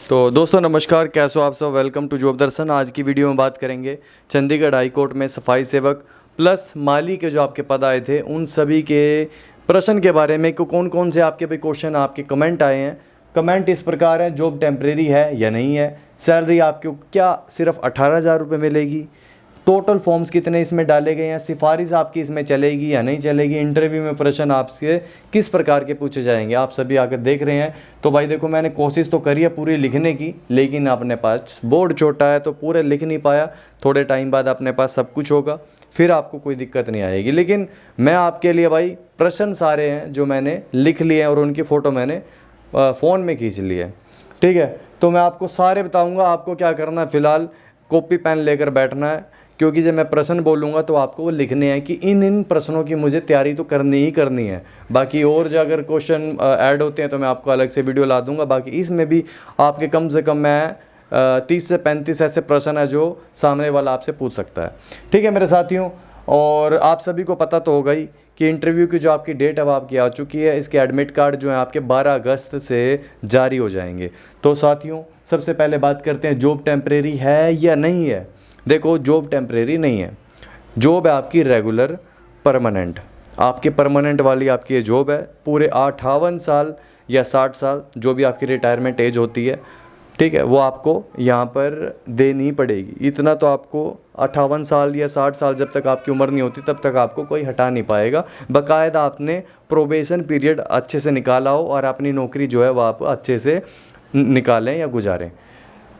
तो दोस्तों नमस्कार, कैसे हो आप सब। वेलकम टू जॉब दर्शन। आज की वीडियो में बात करेंगे चंडीगढ़ हाई कोर्ट में सफाई सेवक प्लस माली के जो आपके पद आए थे उन सभी के प्रश्न के बारे में कि कौन कौन से आपके भी क्वेश्चन आपके कमेंट आए हैं। कमेंट इस प्रकार है, जॉब टेम्परेरी है या नहीं है, सैलरी आपको क्या सिर्फ 18,000 रुपये मिलेगी, टोटल फॉर्म्स कितने इसमें डाले गए हैं, सिफारिश आपकी इसमें चलेगी या नहीं चलेगी, इंटरव्यू में प्रश्न आपसे किस प्रकार के पूछे जाएंगे, आप सभी आकर देख रहे हैं। तो भाई देखो, मैंने कोशिश तो करी है पूरी लिखने की, लेकिन अपने पास बोर्ड छोटा है तो पूरे लिख नहीं पाया। थोड़े टाइम बाद अपने पास सब कुछ होगा, फिर आपको कोई दिक्कत नहीं आएगी। लेकिन मैं आपके लिए भाई प्रश्न सारे हैं जो मैंने लिख लिए हैं और उनकी फ़ोटो मैंने फ़ोन में खींच ली है। ठीक है, तो मैं आपको सारे बताऊँगा। आपको क्या करना है, फ़िलहाल कॉपी पेन लेकर बैठना है, क्योंकि जब मैं प्रश्न बोलूँगा तो आपको वो लिखने हैं कि इन प्रश्नों की मुझे तैयारी तो करनी ही करनी है। बाकी और जो अगर क्वेश्चन ऐड होते हैं तो मैं आपको अलग से वीडियो ला दूंगा। बाकी इसमें भी आपके कम से कम मैं 30 से 35 ऐसे प्रश्न है जो सामने वाला आपसे पूछ सकता है। ठीक है मेरे साथियों, और आप सभी को पता तो होगा ही कि इंटरव्यू की जो आपकी डेट अब आपकी आ चुकी है। इसके एडमिट कार्ड जो है आपके 12 अगस्त से जारी हो जाएंगे। तो साथियों, सबसे पहले बात करते हैं जॉब टेम्परेरी है या नहीं है। देखो, जॉब टेम्परेरी नहीं है, जॉब है आपकी रेगुलर परमानेंट। आपकी परमानेंट वाली आपकी ये जॉब है। पूरे 58 साल या 60 साल जो भी आपकी रिटायरमेंट एज होती है, ठीक है, वो आपको यहाँ पर देनी पड़ेगी। इतना तो आपको 58 साल या 60 साल जब तक आपकी उम्र नहीं होती तब तक आपको कोई हटा नहीं पाएगा। बाकायदा आपने प्रोबेशन पीरियड अच्छे से निकाला हो और अपनी नौकरी जो है वो आप अच्छे से निकालें या गुजारें।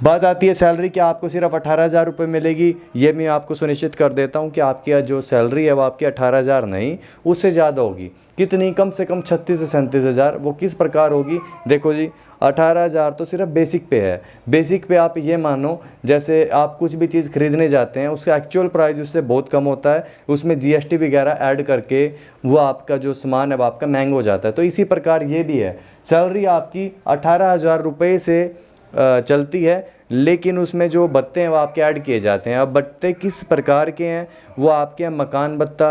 बात आती है सैलरी की, आपको सिर्फ 18,000 रुपये मिलेगी। ये मैं आपको सुनिश्चित कर देता हूँ कि आपकी जो सैलरी है वो आपकी 18,000 नहीं, उससे ज़्यादा होगी। कितनी? कम से कम 36 से 37,000। वो किस प्रकार होगी? देखो जी, 18,000 तो सिर्फ बेसिक पे है। बेसिक पे आप ये मानो जैसे आप कुछ भी चीज़ खरीदने जाते हैं, उसका एक्चुअल प्राइस उससे बहुत कम होता है, उसमें GST वगैरह ऐड करके वो आपका जो सामान है वो आपका महंगा हो जाता है। तो इसी प्रकार ये भी है, सैलरी आपकी 18,000 रुपये से चलती है, लेकिन उसमें जो भत्ते हैं वो आपके ऐड किए जाते हैं। अब भत्ते किस प्रकार के हैं? वो आपके मकान भत्ता,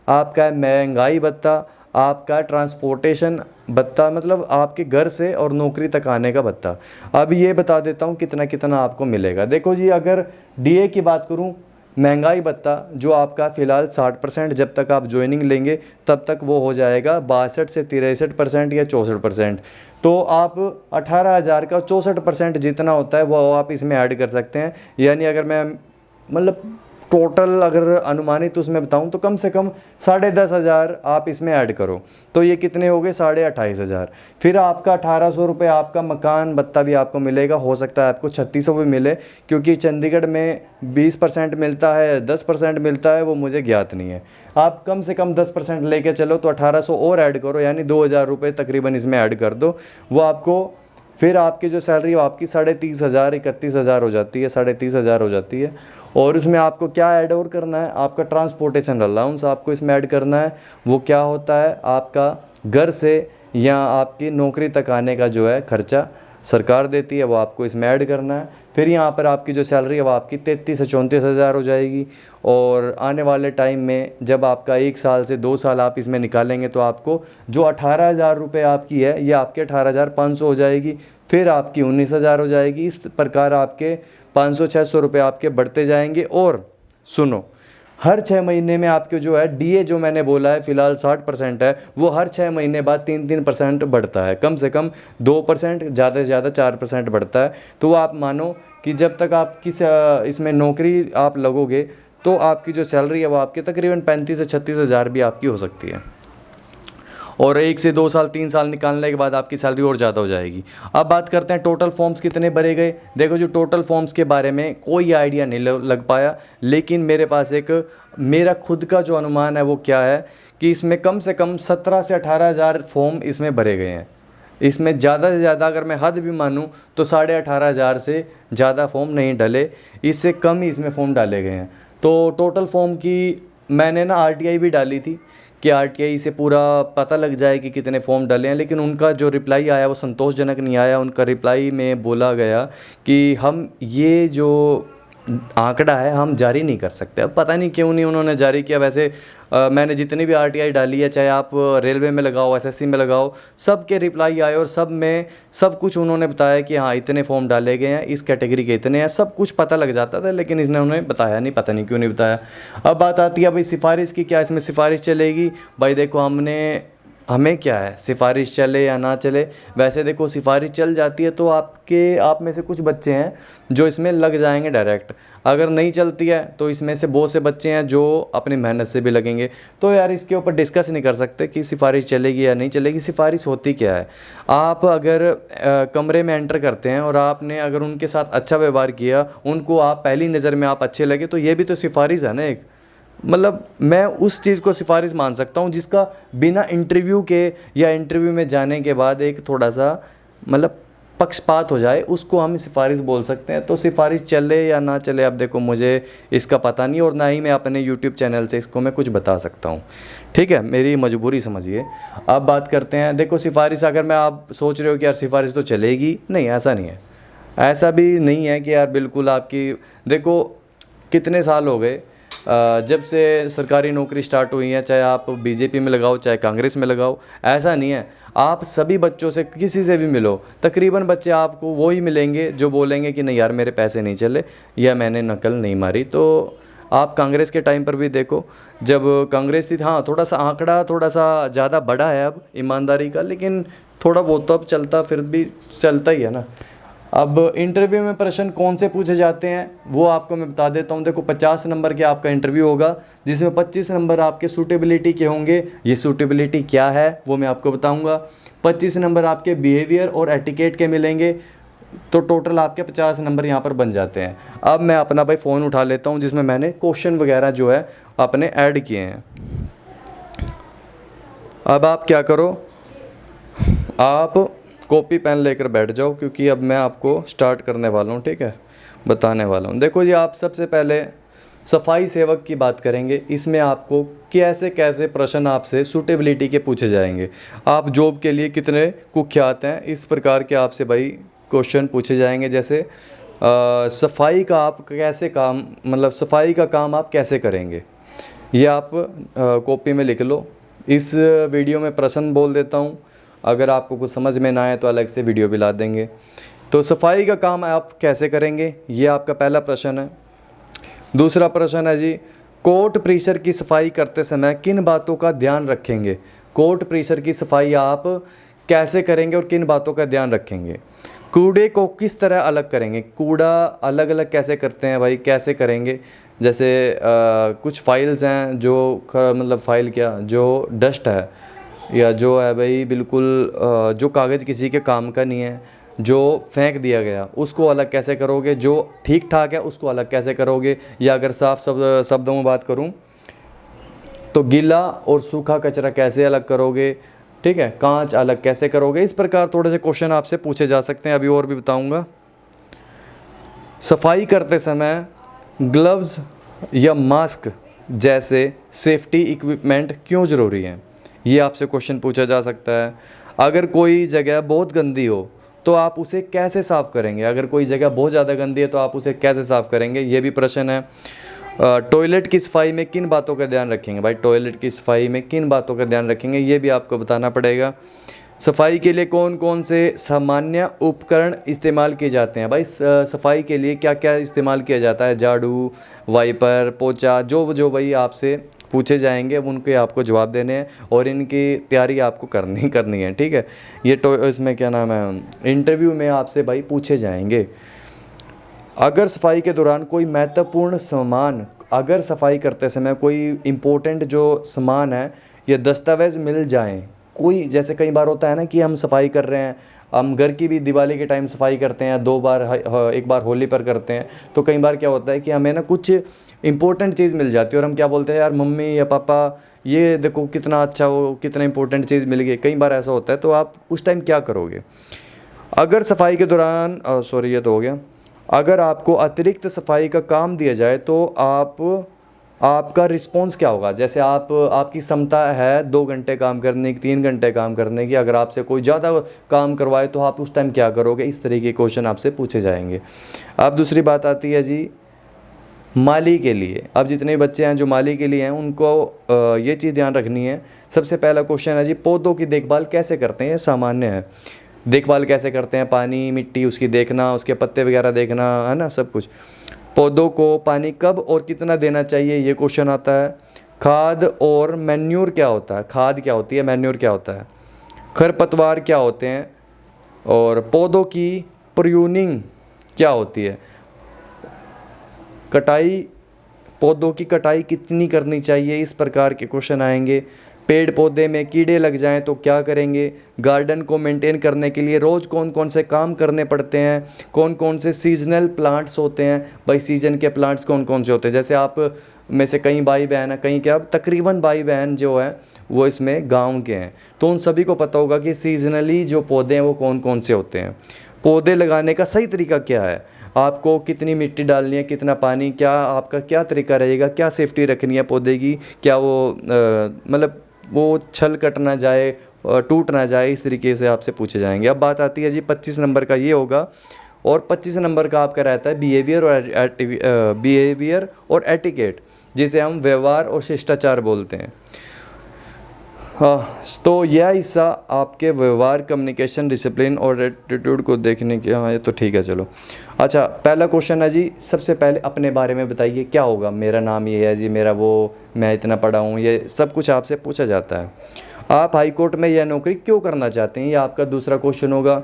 आपका महंगाई भत्ता, आपका ट्रांसपोर्टेशन भत्ता, मतलब आपके घर से और नौकरी तक आने का भत्ता। अब ये बता देता हूँ कितना कितना आपको मिलेगा। देखो जी, अगर DA की बात करूँ, महंगाई भत्ता जो आपका फ़िलहाल 60% जब तक आप ज्वाइनिंग लेंगे तब तक वो हो जाएगा 62 से 63% या 64%। तो आप 18,000 का 64% जितना होता है वो आप इसमें ऐड कर सकते हैं। यानी अगर मैं मतलब टोटल अगर अनुमानित उसमें बताऊं तो कम से कम 10,500 आप इसमें ऐड करो तो ये कितने हो गए? 28,500। फिर आपका 1,800 रुपये आपका मकान भत्ता भी आपको मिलेगा। हो सकता है आपको 3,600 भी मिले, क्योंकि चंडीगढ़ में 20% मिलता है, 10% मिलता है, वो मुझे ज्ञात नहीं है। आप कम से कम 10% लेके चलो तो 1,800 और ऐड करो, यानी 2,000 रुपये तकरीबन इसमें ऐड कर दो। वो आपको फिर आपकी जो सैलरी वो आपकी 30,500 31,000 हो जाती है, 30,500 हो जाती है। और उसमें आपको क्या ऐड और करना है? आपका ट्रांसपोर्टेशन अलाउंस आपको इसमें ऐड करना है। वो क्या होता है? आपका घर से या आपकी नौकरी तक आने का जो है खर्चा सरकार देती है, वो आपको इसमें ऐड करना है। फिर यहाँ पर आपकी जो सैलरी है वो आपकी 33 से 34,000 हो जाएगी। और आने वाले टाइम में जब आपका 1 साल से 2 साल आप इसमें निकालेंगे तो आपको जो 18,000 रुपये आपकी है ये आपके 18,500 हो जाएगी। फिर आपकी 19,000 हो जाएगी। इस प्रकार आपके 500-600 रुपये आपके बढ़ते जाएंगे। और सुनो, हर 6 महीने में आपके जो है DA जो मैंने बोला है फ़िलहाल 60% है, वो हर 6 महीने बाद 3-3% बढ़ता है। कम से कम 2%, ज़्यादा से ज़्यादा 4% बढ़ता है। तो वो आप मानो कि जब तक आप इसमें नौकरी आप लगोगे तो आपकी जो सैलरी है वो आपके तकरीबन 35 से 36,000 भी आपकी हो सकती है। और 1 से 2 साल 3 साल निकालने के बाद आपकी सैलरी और ज़्यादा हो जाएगी। अब बात करते हैं टोटल फॉर्म्स कितने भरे गए। देखो, जो टोटल फॉर्म्स के बारे में कोई आइडिया नहीं लग पाया, लेकिन मेरे पास मेरा खुद का जो अनुमान है वो क्या है कि इसमें कम से कम 17 से 18,000 फॉर्म इसमें भरे गए हैं। इसमें ज़्यादा से ज़्यादा अगर मैं हद भी मानूँ तो 18,500 से ज़्यादा फॉर्म नहीं डले, इससे कम ही इसमें फॉर्म डाले गए हैं। तो टोटल फॉर्म की मैंने ना RTI भी डाली थी कि RTI से पूरा पता लग जाए कि कितने फॉर्म डले हैं, लेकिन उनका जो रिप्लाई आया वो संतोषजनक नहीं आया। उनका रिप्लाई में बोला गया कि हम ये जो आंकड़ा है, हम जारी नहीं कर सकते। अब पता नहीं क्यों नहीं उन्होंने जारी किया। वैसे मैंने जितनी भी आरटीआई डाली है, चाहे आप रेलवे में लगाओ, एसएससी में लगाओ, सब के रिप्लाई आए और सब में सब कुछ उन्होंने बताया कि हाँ इतने फॉर्म डाले गए हैं, इस कैटेगरी के इतने हैं, सब कुछ पता लग जाता था, लेकिन इन्होंने बताया नहीं, पता नहीं क्यों नहीं बताया। अब बात आती है भाई सिफारिश की, क्या इसमें सिफारिश चलेगी? भाई देखो, हमें क्या है, सिफारिश चले या ना चले। वैसे देखो, सिफारिश चल जाती है तो आप में से कुछ बच्चे हैं जो इसमें लग जाएंगे डायरेक्ट। अगर नहीं चलती है तो इसमें से बहुत से बच्चे हैं जो अपनी मेहनत से भी लगेंगे। तो यार इसके ऊपर डिस्कस नहीं कर सकते कि सिफारिश चलेगी या नहीं चलेगी। सिफारिश होती क्या है? आप अगर कमरे में एंटर करते हैं और आपने अगर उनके साथ अच्छा व्यवहार किया, उनको आप पहली नज़र में आप अच्छे लगे, तो ये भी तो सिफारिश है ना एक। मतलब मैं उस चीज़ को सिफारिश मान सकता हूँ जिसका बिना इंटरव्यू के या इंटरव्यू में जाने के बाद एक थोड़ा सा मतलब पक्षपात हो जाए, उसको हम सिफारिश बोल सकते हैं। तो सिफारिश चले या ना चले, अब देखो मुझे इसका पता नहीं, और ना ही मैं अपने यूट्यूब चैनल से इसको मैं कुछ बता सकता हूँ। ठीक है, मेरी मजबूरी समझिए। अब बात करते हैं, देखो सिफारिश, अगर मैं आप सोच रहे हो कि यार सिफारिश तो चलेगी, नहीं, ऐसा नहीं है। ऐसा भी नहीं है कि यार बिल्कुल आपकी, देखो कितने साल हो गए जब से सरकारी नौकरी स्टार्ट हुई है, चाहे आप बीजेपी में लगाओ चाहे कांग्रेस में लगाओ, ऐसा नहीं है। आप सभी बच्चों से, किसी से भी मिलो, तकरीबन बच्चे आपको वो ही मिलेंगे जो बोलेंगे कि नहीं यार मेरे पैसे नहीं चले या मैंने नकल नहीं मारी। तो आप कांग्रेस के टाइम पर भी देखो, जब कांग्रेस थी, हाँ थोड़ा सा आंकड़ा थोड़ा सा ज़्यादा बड़ा है अब ईमानदारी का, लेकिन थोड़ा बहुत तो अब चलता, फिर भी चलता ही है ना। अब इंटरव्यू में प्रश्न कौन से पूछे जाते हैं वो आपको मैं बता देता हूँ। देखो 50 नंबर के आपका इंटरव्यू होगा, जिसमें 25 नंबर आपके सूटेबिलिटी के होंगे। ये सूटेबिलिटी क्या है वो मैं आपको बताऊँगा। 25 नंबर आपके बिहेवियर और एटिकेट के मिलेंगे। तो टोटल आपके 50 नंबर यहाँ पर बन जाते हैं। अब मैं अपना भाई फ़ोन उठा लेता हूँ जिसमें मैंने क्वेश्चन वगैरह जो है अपने ऐड किए हैं। अब आप क्या करो, आप कॉपी पेन लेकर बैठ जाओ, क्योंकि अब मैं आपको स्टार्ट करने वाला हूँ। ठीक है, बताने वाला हूँ। देखो जी, आप सबसे पहले सफाई सेवक की बात करेंगे। इसमें आपको कैसे कैसे प्रश्न आपसे सूटेबिलिटी के पूछे जाएंगे, आप जॉब के लिए कितने कुख्यात हैं, इस प्रकार के आपसे भाई क्वेश्चन पूछे जाएंगे। जैसे सफाई का आप कैसे काम, मतलब सफाई का काम आप कैसे करेंगे, ये आप कॉपी में लिख लो। इस वीडियो में प्रश्न बोल देता हूँ, अगर आपको कुछ समझ में ना आए तो अलग से वीडियो भी ला देंगे। तो सफाई का काम आप कैसे करेंगे, ये आपका पहला प्रश्न है। दूसरा प्रश्न है जी, कोर्ट परिसर की सफाई करते समय किन बातों का ध्यान रखेंगे। कोर्ट परिसर की सफाई आप कैसे करेंगे और किन बातों का ध्यान रखेंगे। कूड़े को किस तरह अलग करेंगे, कूड़ा अलग अलग कैसे करते हैं भाई, कैसे करेंगे। जैसे कुछ फाइल्स हैं जो मतलब फाइल क्या, जो डस्ट है या जो है भाई बिल्कुल जो कागज़ किसी के काम का नहीं है, जो फेंक दिया गया, उसको अलग कैसे करोगे। जो ठीक ठाक है उसको अलग कैसे करोगे। या अगर साफ शब्दों में बात करूं तो गीला और सूखा कचरा कैसे अलग करोगे। ठीक है, कांच अलग कैसे करोगे। इस प्रकार थोड़े से क्वेश्चन आपसे पूछे जा सकते हैं, अभी और भी बताऊंगा। सफाई करते समय ग्लव्स या मास्क जैसे सेफ्टी इक्विपमेंट क्यों ज़रूरी हैं, ये आपसे क्वेश्चन पूछा जा सकता है। अगर कोई जगह बहुत गंदी हो तो आप उसे कैसे साफ़ करेंगे, अगर कोई जगह बहुत ज़्यादा गंदी है तो आप उसे कैसे साफ़ करेंगे, ये भी प्रश्न है। टॉयलेट की सफाई में किन बातों का ध्यान रखेंगे भाई, टॉयलेट की सफाई में किन बातों का ध्यान रखेंगे, ये भी आपको बताना पड़ेगा। सफाई के लिए कौन कौन से सामान्य उपकरण इस्तेमाल किए जाते हैं भाई, सफाई के लिए क्या क्या इस्तेमाल किया जाता है, झाड़ू, वाइपर, पोछा, जो भाई आपसे पूछे जाएंगे उनके आपको जवाब देने हैं और इनकी तैयारी आपको करनी है। ठीक है, ये इसमें क्या नाम है, इंटरव्यू में आपसे भाई पूछे जाएंगे। अगर सफाई के दौरान कोई महत्वपूर्ण सामान, अगर सफाई करते समय कोई इम्पोर्टेंट जो सामान है या दस्तावेज़ मिल जाएं, कोई, जैसे कई बार होता है ना कि हम सफाई कर रहे हैं, हम घर की भी दिवाली के टाइम सफाई करते हैं, 2 बार, एक बार होली पर करते हैं, तो कई बार क्या होता है कि हमें ना कुछ इंपॉर्टेंट चीज़ मिल जाती है और हम क्या बोलते हैं, यार मम्मी या पापा ये देखो कितना अच्छा, वो कितना इंपॉर्टेंट चीज़ मिल गई। कई बार ऐसा होता है, तो आप उस टाइम क्या करोगे। अगर सफाई के दौरान सॉरी ये तो हो गया, अगर आपको अतिरिक्त सफाई का काम दिया जाए तो आपका रिस्पॉन्स क्या होगा। जैसे आपकी क्षमता है 2 घंटे काम करने की, 3 घंटे काम करने की, अगर आपसे कोई ज़्यादा काम करवाए तो आप उस टाइम क्या करोगे। इस तरीके के क्वेश्चन आपसे पूछे जाएंगे। अब दूसरी बात आती है जी, माली के लिए। अब जितने बच्चे हैं जो माली के लिए हैं उनको ये चीज़ ध्यान रखनी है। सबसे पहला क्वेश्चन है जी, पौधों की देखभाल कैसे करते हैं? ये सामान्य है, देखभाल कैसे करते हैं? पानी मिट्टी उसकी देखना, उसके पत्ते वगैरह देखना, है ना, सब कुछ। पौधों को पानी कब और कितना देना चाहिए, ये क्वेश्चन आता है। खाद और मैन्योर क्या होता है? खाद क्या होती है, मैन्योर क्या होता है? खरपतवार क्या होते हैं? और पौधों की प्रूनिंग क्या होती है? कटाई, पौधों की कटाई कितनी करनी चाहिए, इस प्रकार के क्वेश्चन आएंगे। पेड़ पौधे में कीड़े लग जाएं तो क्या करेंगे? गार्डन को मेंटेन करने के लिए रोज़ कौन कौन से काम करने पड़ते हैं? कौन कौन से सीजनल प्लांट्स होते हैं? भाई सीजन के प्लांट्स कौन कौन से होते हैं? जैसे आप में से कई भाई बहन हैं, कहीं क्या तकरीबन भाई बहन जो है वो इसमें गाँव के हैं, तो उन सभी को पता होगा कि सीजनली जो पौधे हैं वो कौन कौन से होते हैं। पौधे लगाने का सही तरीका क्या है? आपको कितनी मिट्टी डालनी है, कितना पानी, क्या आपका क्या तरीका रहेगा, क्या सेफ्टी रखनी है पौधे की, क्या वो मतलब वो छल कट ना जाए, टूट ना जाए, इस तरीके से आपसे पूछे जाएंगे। अब बात आती है जी 25 नंबर का, ये होगा। और 25 नंबर का आपका रहता है बिहेवियर और एटिकेट, जिसे हम व्यवहार और शिष्टाचार बोलते हैं। हाँ, तो यह हिस्सा आपके व्यवहार, कम्युनिकेशन, डिसिप्लिन और एटीट्यूड को देखने के। हाँ, ये तो ठीक है, चलो। अच्छा, पहला क्वेश्चन है जी, सबसे पहले अपने बारे में बताइए, क्या होगा? मेरा नाम ये है जी, मेरा वो, मैं इतना पढ़ा हूँ, ये सब कुछ आपसे पूछा जाता है। आप हाई कोर्ट में यह नौकरी क्यों करना चाहते हैं, ये आपका दूसरा क्वेश्चन होगा।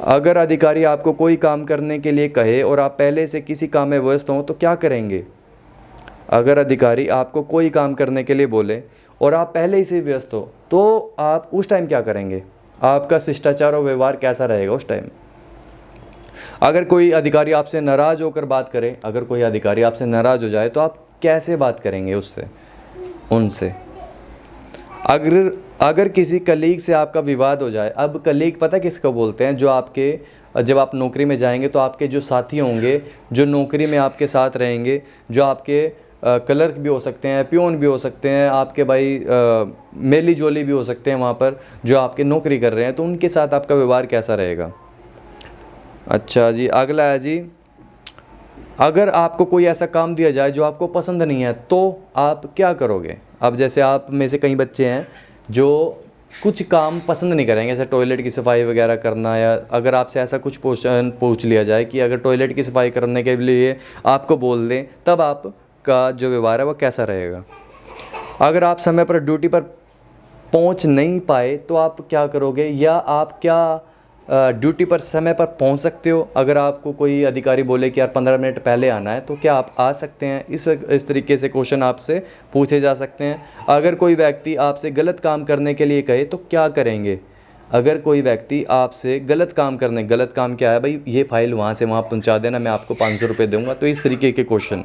अगर अधिकारी आपको कोई काम करने के लिए कहे और आप पहले से किसी काम में व्यस्त हों तो क्या करेंगे? अगर अधिकारी आपको कोई काम करने के लिए बोले और आप पहले ही से व्यस्त हो तो आप उस टाइम क्या करेंगे? आपका शिष्टाचार और व्यवहार कैसा रहेगा उस टाइम? अगर कोई अधिकारी आपसे नाराज़ होकर बात करे, अगर कोई अधिकारी आपसे नाराज़ हो जाए तो आप कैसे बात करेंगे उससे, उनसे? अगर किसी कलीग से आपका विवाद हो जाए, अब कलीग पता किसको बोलते हैं? जो आपके, जब आप नौकरी में जाएंगे तो आपके जो साथी होंगे, जो नौकरी में आपके साथ रहेंगे, जो आपके क्लर्क भी हो सकते हैं, पियोन भी हो सकते हैं, आपके भाई मेली जोली भी हो सकते हैं वहाँ पर, जो आपके नौकरी कर रहे हैं, तो उनके साथ आपका व्यवहार कैसा रहेगा? अच्छा जी, अगला है जी, अगर आपको कोई ऐसा काम दिया जाए जो आपको पसंद नहीं है तो आप क्या करोगे? अब जैसे आप में से कई बच्चे हैं जो कुछ काम पसंद नहीं करेंगे, जैसे टॉयलेट की सफाई वगैरह करना, या अगर आपसे ऐसा कुछ पूछ लिया जाए कि अगर टॉयलेट की सफाई करने के लिए आपको बोल दें, तब आपका जो व्यवहार है वो कैसा रहेगा? अगर आप समय पर ड्यूटी पर पहुंच नहीं पाए तो आप क्या करोगे? या आप क्या ड्यूटी पर समय पर पहुंच सकते हो? अगर आपको कोई अधिकारी बोले कि यार 15 मिनट पहले आना है, तो क्या आप आ सकते हैं? इस तरीके से क्वेश्चन आपसे पूछे जा सकते हैं। अगर कोई व्यक्ति आपसे गलत काम करने के लिए कहे तो क्या करेंगे? अगर कोई व्यक्ति आपसे गलत काम क्या है भाई? ये फाइल वहाँ से वहाँ पहुँचा देना, मैं आपको 500 रुपये दूँगा, तो इस तरीके के क्वेश्चन।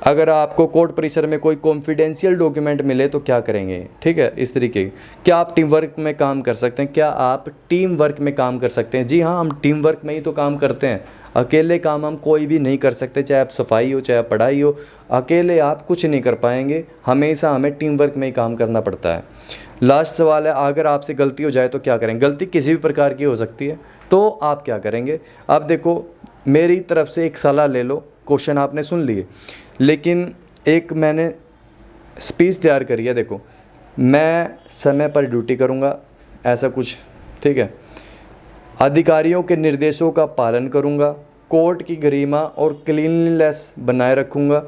अगर आपको कोर्ट परिसर में कोई कॉन्फिडेंशियल डॉक्यूमेंट मिले तो क्या करेंगे? ठीक है, इस तरीके। क्या आप टीम वर्क में काम कर सकते हैं? क्या आप टीम वर्क में काम कर सकते हैं? जी हाँ, हम टीम वर्क में ही तो काम करते हैं। अकेले काम हम कोई भी नहीं कर सकते, चाहे आप सफाई हो, चाहे पढ़ाई हो, अकेले आप कुछ नहीं कर पाएंगे। हमेशा हमें टीम वर्क में ही काम करना पड़ता है। लास्ट सवाल है, अगर आपसे गलती हो जाए तो क्या करेंगे? गलती किसी भी प्रकार की हो सकती है, तो आप क्या करेंगे? अब देखो, मेरी तरफ से एक सलाह ले लो, क्वेश्चन आपने सुन लिए, लेकिन एक मैंने स्पीच तैयार करी है। देखो, मैं समय पर ड्यूटी करूँगा, ऐसा कुछ, ठीक है। अधिकारियों के निर्देशों का पालन करूँगा, कोर्ट की गरिमा और क्लीनलीनेस बनाए रखूँगा,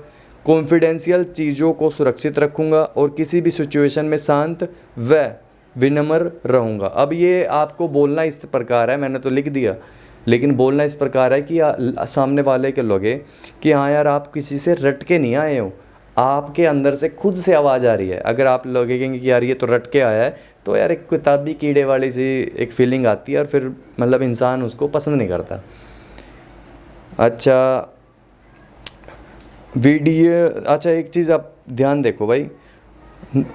कॉन्फिडेंशियल चीज़ों को सुरक्षित रखूँगा और किसी भी सिचुएशन में शांत व विनम्र रहूँगा। अब ये आपको बोलना इस प्रकार है, मैंने तो लिख दिया, लेकिन बोलना इस प्रकार है कि सामने वाले के लगे कि हाँ यार, आप किसी से रट के नहीं आए हो, आपके अंदर से खुद से आवाज़ आ रही है। अगर आप लगेंगे कि यार ये तो रट के आया है, तो यार एक किताबी कीड़े वाली सी एक फीलिंग आती है और फिर मतलब इंसान उसको पसंद नहीं करता। अच्छा अच्छा, एक चीज़ आप ध्यान देखो भाई,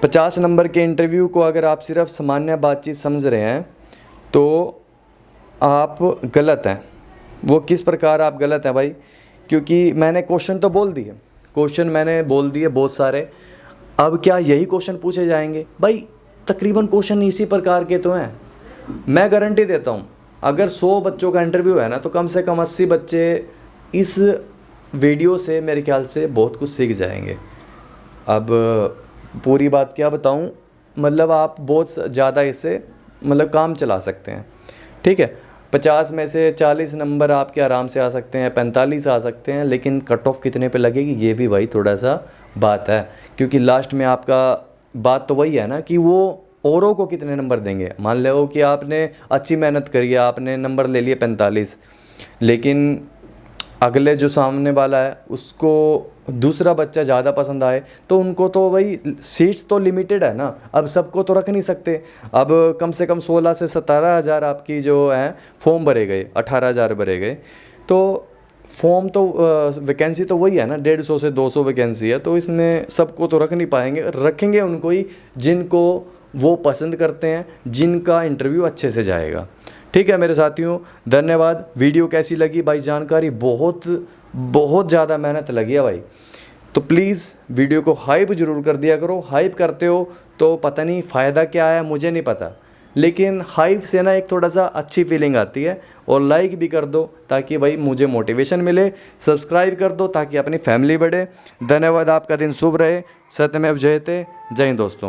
50 नंबर के इंटरव्यू को अगर आप सिर्फ सामान्य बातचीत समझ रहे हैं तो आप गलत हैं। वो किस प्रकार आप गलत हैं भाई? क्योंकि मैंने क्वेश्चन तो बोल दिए, बहुत सारे। अब क्या यही क्वेश्चन पूछे जाएंगे भाई? तकरीबन क्वेश्चन इसी प्रकार के तो हैं। मैं गारंटी देता हूँ, अगर 100 बच्चों का इंटरव्यू है ना, तो कम से कम 80 बच्चे इस वीडियो से मेरे ख्याल से बहुत कुछ सीख जाएंगे। अब पूरी बात क्या बताऊं, मतलब आप बहुत ज़्यादा इससे मतलब काम चला सकते हैं। ठीक है, 50 में से 40 नंबर आपके आराम से आ सकते हैं, 45 आ सकते हैं, लेकिन कट ऑफ कितने पे लगेगी ये भी भाई थोड़ा सा बात है, क्योंकि लास्ट में आपका बात तो वही है ना कि वो औरों को कितने नंबर देंगे। मान लो कि आपने अच्छी मेहनत करी है, आपने नंबर ले लिए 45, लेकिन अगले जो सामने वाला है उसको दूसरा बच्चा ज़्यादा पसंद आए, तो उनको तो भाई सीट्स तो लिमिटेड है ना, अब सबको तो रख नहीं सकते। अब कम से कम 16 से 17 हज़ार आपकी जो है फॉर्म भरे गए, 18 हज़ार भरे गए, तो फॉर्म तो वैकेंसी तो वही है ना, 150 से 200 वैकेंसी है, तो इसमें सबको तो रख नहीं पाएंगे, रखेंगे उनको ही जिनको वो पसंद करते हैं, जिनका इंटरव्यू अच्छे से जाएगा। ठीक है मेरे साथियों, धन्यवाद। वीडियो कैसी लगी भाई, जानकारी बहुत बहुत ज़्यादा मेहनत लगी है भाई, तो प्लीज़ वीडियो को हाइप ज़रूर कर दिया करो। हाइप करते हो तो पता नहीं फ़ायदा क्या है, मुझे नहीं पता, लेकिन हाइप से ना एक थोड़ा सा अच्छी फीलिंग आती है। और लाइक भी कर दो ताकि भाई मुझे मोटिवेशन मिले, सब्सक्राइब कर दो ताकि अपनी फैमिली बढ़े। धन्यवाद, आपका दिन शुभ रहे। सत्यमेव जयते। जय हिंद दोस्तों।